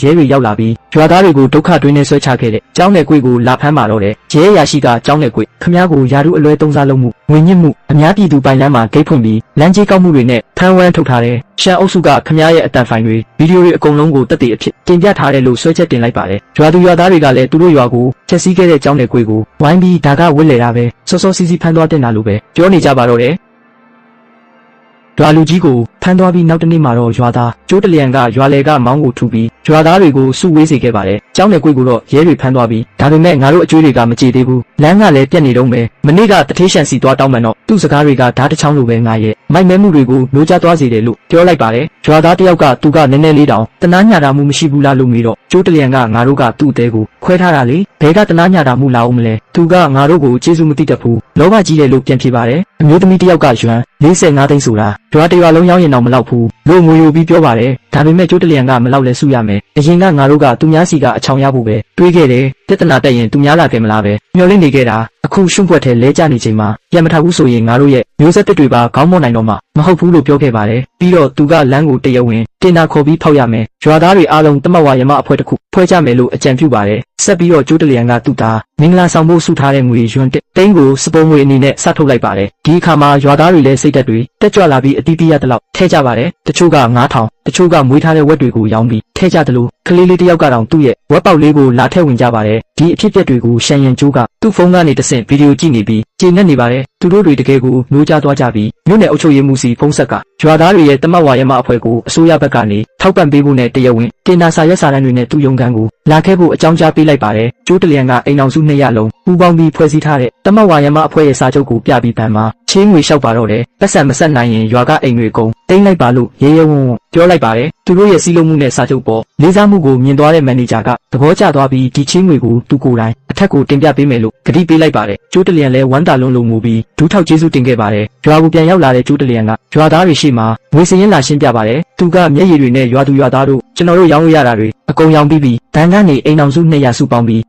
ရဲတွေရောက်လာပြီးရွာသားတွေကိုဒုက္ခတွင်းနဲ့ဆွဲချခဲ့တဲ့ကျောင်းနယ်ကွေကိုလာဖမ်းပါတော့တယ်ရဲရရှိကကျောင်းနယ်ကွေခမားကိုယာရုအလွဲသုံးစားလုပ်မှုငွေညစ်မှုအများပြည်သူပိုင်လမ်းမှာဂိတ်ဖွင့်ပြီးလမ်းကြီးကောက်မှုတွေနဲ့ဖမ်းဝရမ်းထုတ်ထားတယ်ရှမ်းအုပ်စုကခမားရဲ့အတန်ဖိုင်တွေဗီဒီယိုတွေအကုန်လုံးကိုတက်တည်အဖြစ်တင်ပြထားတယ်လို့ဆွဲချက်တင်လိုက်ပါတယ်ရွာသူရွာသားတွေကလည်းသူတို့ရွာကိုဖျက်ဆီးခဲ့တဲ့ကျောင်းနယ်ကွေကိုဝိုင်းပြီးဒါကဝစ်လေတာပဲစောစောစီးစီးဖမ်းသွားတင်တာလို့ပဲပြောနေကြပါတော့တယ်ရွာလူကြီးကိုဖမ်းသွားပြီးနောက်တနေ့မှာတော့ရွာသားကျိုးတလျံကရွာလေကမောင်းကိုထူပြီးရွာသားတွေကိုစုဝေးစေခဲ့ပါတယ်။ကျောင်းနယ်ကွေကိုတော့ရဲတွေဖမ်းသွားပြီးဒါပေမဲ့ငါတို့အကျွေးတွေကမကြေသေးဘူး။လမ်းကလည်းပြက်နေတော့မယ်။မနေ့ကတထေးရှန်စီသွားတောင်းမှန်တော့သူ့စကားတွေကဓာတ်တစ်ချောင်းလိုပဲငါရဲ့မိုက်မဲမှုတွေကိုမျိုးချသွားစေတယ်လို့ပြောလိုက်ပါတယ်။ရွာသားတယောက်ကသူကနည်းနည်းလေးတောင်တနာညာတာမှုမရှိဘူးလားလို့မေးတော့ကျိုးတလျံကငါတို့ကသူ့အသေးကိုခွဲထားတာလေ။ဘဲကတနာညာတာမှုလာအောင်မလဲ။သူကငါတို့ကိုကျေးဇူးမသိတတ်ဘူး။လောဘကြီးတယ်လို့ပြန်ဖြေပါတယ်။အမျိုးသမီးတယောက်ကရွှမ်း45သိန်းဆိုတာရွာတရွာလုံးရောက်ရင်တော့မလောက်ဘူးလို့ငွေယူပြီးပြောပါတယ်ဒါပေမဲ့ကျိုးတလျံကမလောက်လဲစုရမယ်အရင်ကငါတို့ကသူများစီကအချောင်ရဖို့ပဲတွေးခဲ့တယ်ပြဿနာတက်ရင်သူများလာခဲ့မလားပဲမျောလင့်နေခဲ့တာအခုရှုံ့ပွက်ထဲလဲကျနေချိန်မှာပြန်မထဘူးဆိုရင်ငါတို့ရဲ့မျိုးဆက်တွေပါခေါင်းမော့နိုင်တော့မှမဟုတ်ဘူးလို့ပြောခဲ့ပါတယ်ပြီးတော့သူကလမ်းကိုတရဝင်းတင်တာခေါ်ပြီးဖောက်ရမယ်ရွာသားတွေအားလုံးတမတ်ဝါရမအဖွဲ့တစ်ခုဖွဲ့ကြမယ်လို့အကြံပြုပါတယ်ဆက်ပြီးတော့ကျိုးတလျံကသူ့သားမင်္ဂလာဆောင်ဖို့စုထားတဲ့ငွေရွှန်းတိန်းကိုစပုံငွေအနေနဲ့စထုတ်လိုက်ပါတယ်ဒီအခါမှာရွာသားတွေလည်းစိတ်သက်တွေတက်ကြွလာပြီးအတီးတီးရတဲ့လောက်ထဲကြပါတယ်တချို့က9000တချို့ကမွေးထားတဲ့ဝက်တွေကိုရောင်းပြီးထဲကြတယ်လို့ကလေးလေးတယောက်ကတော့သူ့ရဲ့ဝက်ပေါက်လေးကိုလာထည့်ဝင်ကြပါတယ်ဒီအဖြစ်အပျက်တွေကိုရှန်ရန်ကျိုးကသူ့ဖုန်းကနေတဆင့်ဗီဒီယိုကြည့်နေပြီးကျေနပ်နေပါတယ်သူတို့တွေတကယ်ကိုမျိုးကြသွားကြပြီးမြို့နယ်အုပ်ချုပ်ရေးမှူးစီဖုန်းဆက်ကရွာသားတွေရဲ့တမတ်ဝါရမအဖွဲ့ကိုအစိုးရဘက်ကနေထောက်ပံ့ပေးဖို့နဲ့တရားဝင်တင်နာစာရက်စာတမ်းတွေနဲ့သူ့ရုံးခန်းကိုလာခဲ့ဖို့အကြောင်းကြားပေးလိုက်ပါတယ်ကျိုးတလျံကအိမ်အောင်စု200လုံးပူပေါင်းပြီးဖွဲ့စည်းထားတဲ့တမတ်ဝါရမအဖွဲ့ရဲ့စာချုပ်ကိုပြပြီးပန်မှာချင်းငွေလျှောက်ပါတော့တယ်ပတ်စံမဆက်နိုင်ရင်ရွာကအိမ်တွေကုန်တိမ့်လိုက်ပါလို့ရဲရဲဝံ့ဝံ့ပြောလိုက်ပါတယ်သူတို့ရဲ့စီးလုံးမှုနဲ့စာချုပ်ပေါ်လေးစားမှုကိုမြင်သွားတဲ့မန်နေဂျာကသဘောကျသွားပြီးဒီချင်းငွေကိုသူကိုယ်တိုင်အထက်ကိုတင်ပြပေးမယ်လို့ကတိပေးလိုက်ပါတယ်ကျိုးတလျံလည်းဝမ်းတာလုံးလုံးမူပြီးဒူးထောက်ကျေးဇူးတင်ခဲ့ပါတယ်ရွာကိုပြန်ရောက်လာတဲ့ကျိုးတလျံကရွာသားတွေရှိမှငွေစင်းလာရှင်းပြပါတယ်သူကမျက်ရည်တွေနဲ့ရွာသူရွာသားတို့ကျွန်တော်တို့ရောင်းလို့ရတာတွေအကုန်ရောင်းပြီးဘဏ်ကနေအိမ်အောင်စု200စုပေါင်းပြီး